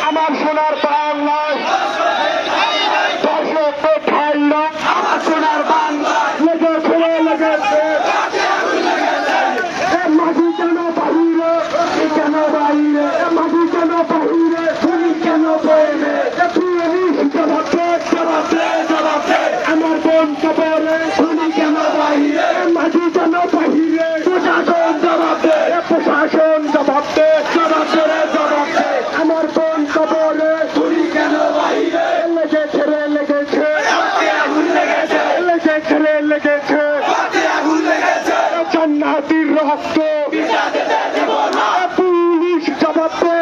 আমার সোনার বাংলায় দর্শক খাইল আমার সোনার বাংলায় লেগেছে লেগেছে মাঝি কেন বাহিরে কেন বাইরে মাঝি কেন বাহিরে তুমি কেন বইলে জবাবে জবাবে জবাবে আমার বোন কবরে তুমি কেন বাহিরে মাঝি কেন বাহিরে প্রশাসন জবাবে প্রশাসন জবাবে জবাবে জবাবে আমার বোন কবরে তুমি কেন বাহিরে লেগেছে রে লেগেছে লেগেছে রে লেগেছে জান্নাতির রক্ত পুলিশ জবাবে